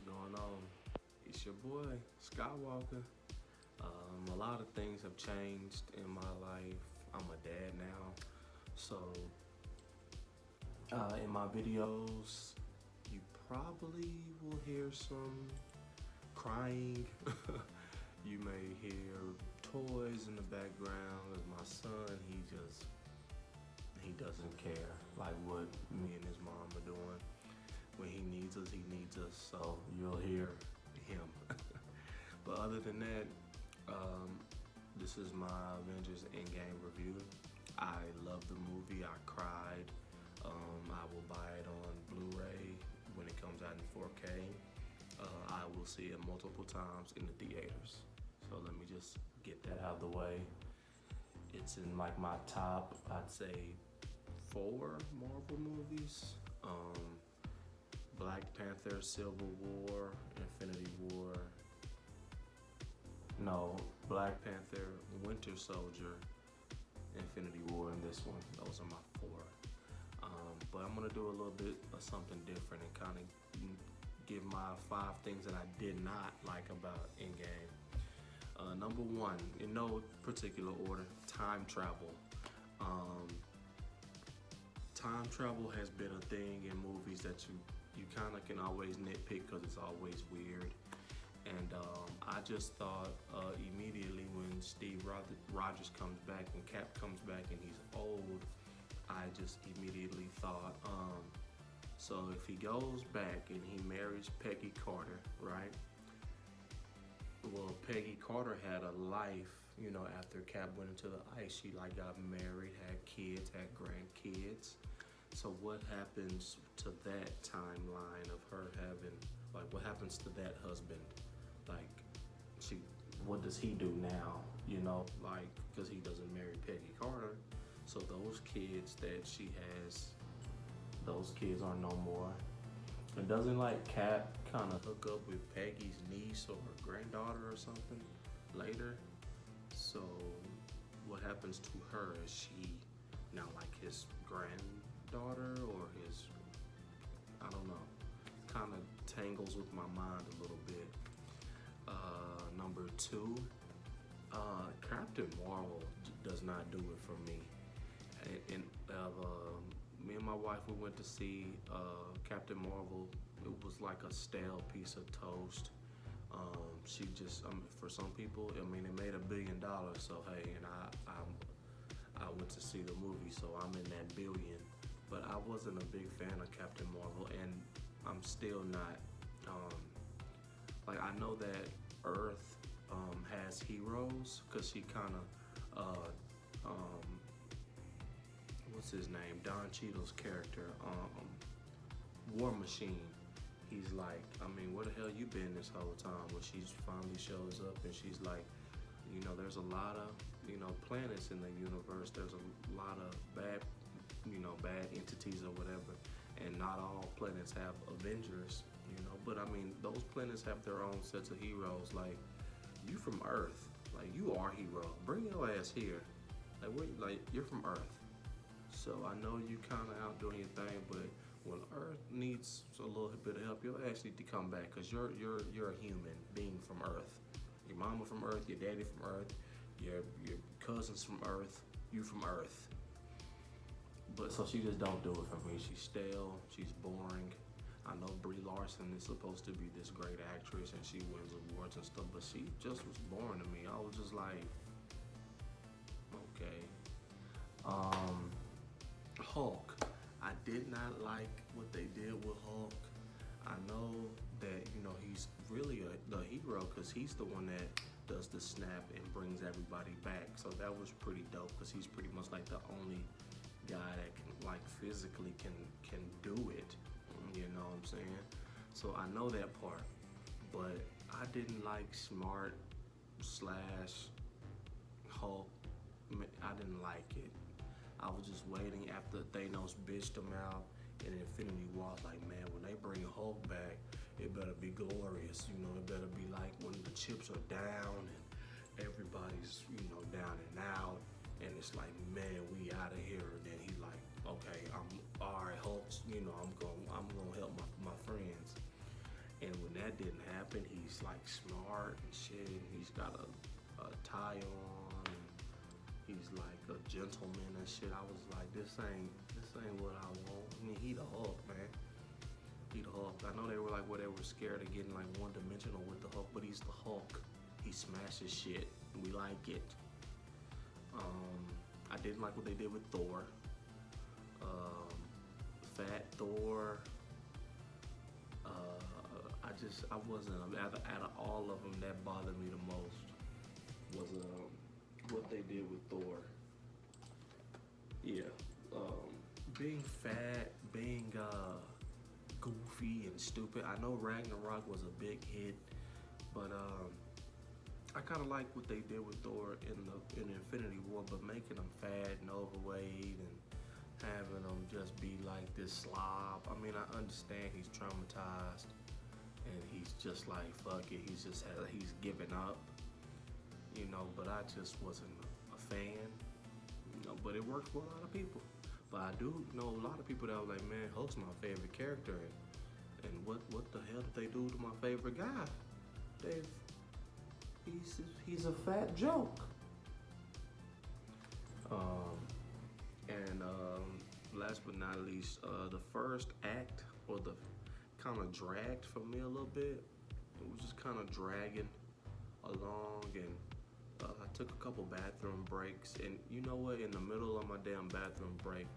going on? It's your boy, Skywalker. A lot of things have changed in my life. I'm a dad now. So, in my videos, you probably will hear some crying. You may hear toys in the background. My son, he doesn't care like what me and his mom are doing. When he needs us, he needs us. So you'll hear him. But other than that, this is my Avengers Endgame review. I love the movie. I cried. I will buy it on Blu-ray when it comes out in 4K. I will see it multiple times in the theaters. So let me just get that out of the way. It's in like my top, I'd say, 4 Marvel movies. Black Panther, Civil War, Infinity War. No, Black Panther, Winter Soldier, Infinity War, and this one. Those are my 4. But I'm gonna do a little bit of something different and kind of give my 5 things that I did not like about Endgame. Number 1, in no particular order, time travel. Time travel has been a thing in movies that you kind of can always nitpick because it's always weird. And I just thought immediately when Steve Rogers comes back, when Cap comes back and he's old, I just immediately thought, so if he goes back and he marries Peggy Carter, right? Well, Peggy Carter had a life, after Cap went into the ice. She got married, had kids, had grandkids. So what happens to that timeline of her having, what happens to that husband? What does he do now? Because he doesn't marry Peggy Carter. So those kids that she has, those kids are no more. And doesn't Cap kind of hook up with Peggy's niece or her granddaughter or something later? So what happens to her? Is she now his granddaughter or his, I don't know. Kind of tangles with my mind a little bit. Number 2, Captain Marvel does not do it for me. And me and my wife, we went to see Captain Marvel. It was like a stale piece of toast. She just, for some people, it made $1 billion. So hey, and I went to see the movie, so I'm in that billion. But I wasn't a big fan of Captain Marvel, and I'm still not. I know that Earth has heroes, because she kind of, what's his name? Don Cheadle's character, War Machine. He's where the hell you been this whole time? When she finally shows up and she's there's a lot of, planets in the universe. There's a lot of bad entities or whatever. And not all planets have Avengers, But those planets have their own sets of heroes. You from Earth, you are a hero. Bring your ass here. You're from Earth. So I know you kind of out doing your thing, but when Earth needs a little bit of help, you'll actually need to come back, because you're a human being from Earth. Your mama from Earth, your daddy from Earth, your cousins from Earth, you from Earth. But so she just don't do it for me. She's stale, she's boring. I know Brie Larson is supposed to be this great actress and she wins awards and stuff, but she just was boring to me. I was just okay. Hulk. I did not like what they did with Hulk. I know that, he's really the hero, because he's the one that does the snap and brings everybody back. So that was pretty dope, because he's pretty much the only guy that can physically can do it. You know what I'm saying? So I know that part, but I didn't like Smart / Hulk. I didn't like it. I was just waiting after Thanos bitched him out in Infinity War. I was like, man, when they bring Hulk back, it better be glorious. It better be when the chips are down and everybody's, down and out. And it's man, we out of here. And then he's okay, I'm all right, Hulk. I'm gonna help my friends. And when that and he's like smart and shit. And he's got a tie on. And he's like a gentleman and shit. I was like, this ain't what I want. I mean, he the Hulk, man. He the Hulk. I know they were like, they were scared of getting like one dimensional with the Hulk, but he's the Hulk. He smashes shit. We like it. I didn't like what they did with Thor. Fat Thor. I wasn't, out of all of them, that bothered me the most was what they did with Thor. Yeah. Being fat, being goofy and stupid. I know Ragnarok was a big hit, but I kind of like what they did with Thor in Infinity War, but making him fat and overweight and having him just be like this slob. I mean, I understand he's traumatized and he's just like, fuck it. He's giving up, you know, but I just wasn't a fan, you know, but it worked for a lot of people. But I do know a lot of people that were like, man, Hulk's my favorite character. And what the hell did they do to my favorite guy? He's a fat joke. Last but not least, the first act, or the kind of dragged for me a little bit. It was just kind of dragging along, and I took a couple bathroom breaks. And you know what? In the middle of my damn bathroom break,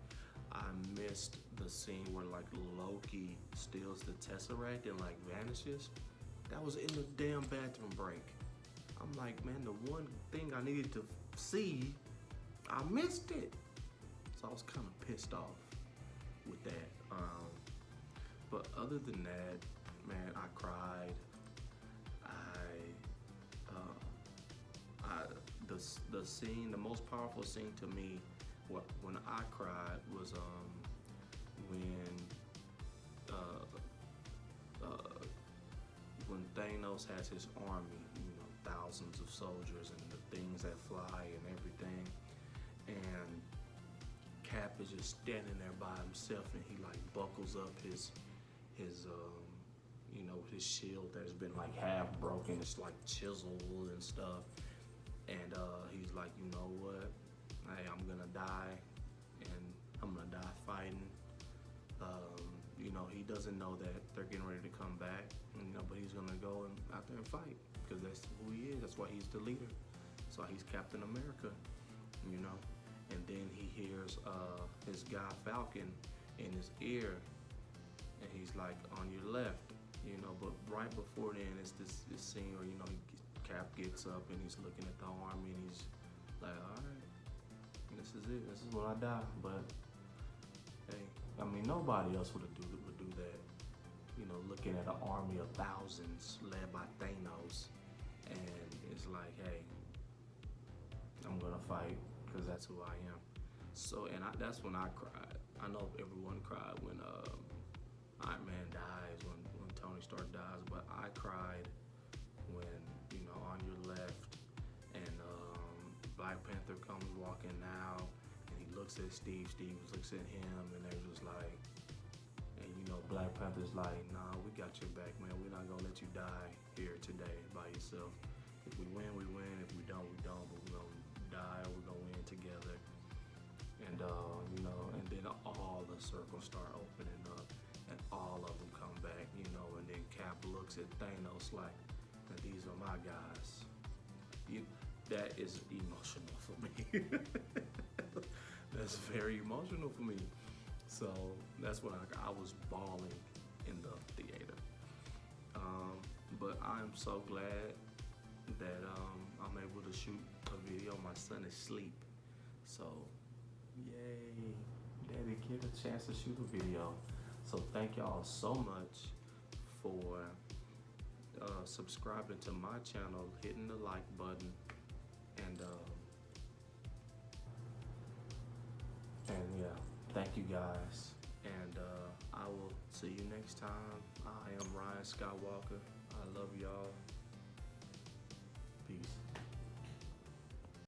I missed the scene where like Loki steals the Tesseract and like vanishes. That was in the damn bathroom break. I'm like, man, the one thing I needed to see, I missed it. So I was kind of pissed off with that. But other than that, man, I cried. The scene, the most powerful scene to me, when I cried was when Thanos has his army, you know, thousands of soldiers and the things that fly and everything, and Cap is just standing there by himself, and he like buckles up his you know, his shield that's been like half broken. It's like chiseled and stuff, and he's like, you know what? Hey, I'm gonna die, and I'm gonna die fighting. You know, he doesn't know that they're getting ready to come back, you know, but he's gonna go out there and fight because that's who he is. That's why he's the leader. That's why he's Captain America, you know. And then he hears his guy Falcon in his ear, and he's like, on your left, you know. But right before then, it's this scene where, you know, Cap gets up and he's looking at the army, and he's like, all right, this is it. This is when I die. But hey, I mean, nobody else would do that. You know, looking at an army of thousands led by Thanos, and it's like, hey, I'm gonna fight because that's who I am. So, and that's when I cried. I know everyone cried when Iron Man dies, when Tony Stark dies, but I cried when, you know, on your left, and Black Panther comes walking out, and he looks at Steve looks at him, and they're just like, and you know, Black Panther's like, nah, we got your back, man. We're not gonna let you die here today by yourself. If we win, we win. If we don't, we don't. But we're gonna die, or we're gonna win together. And you know, and then all the circles start opening up, and all of them come back, you know. And then Cap looks at Thanos like, these are my guys. That is emotional for me. That's very emotional for me. So that's when I was bawling in the theater. But I'm so glad that I'm able to shoot a video. My son is asleep. So yay, Daddy get a chance to shoot a video. So thank y'all so much for subscribing to my channel, hitting the like button, and yeah, thank you guys, and I will see you next time. I am Ryan Skywalker. I love y'all.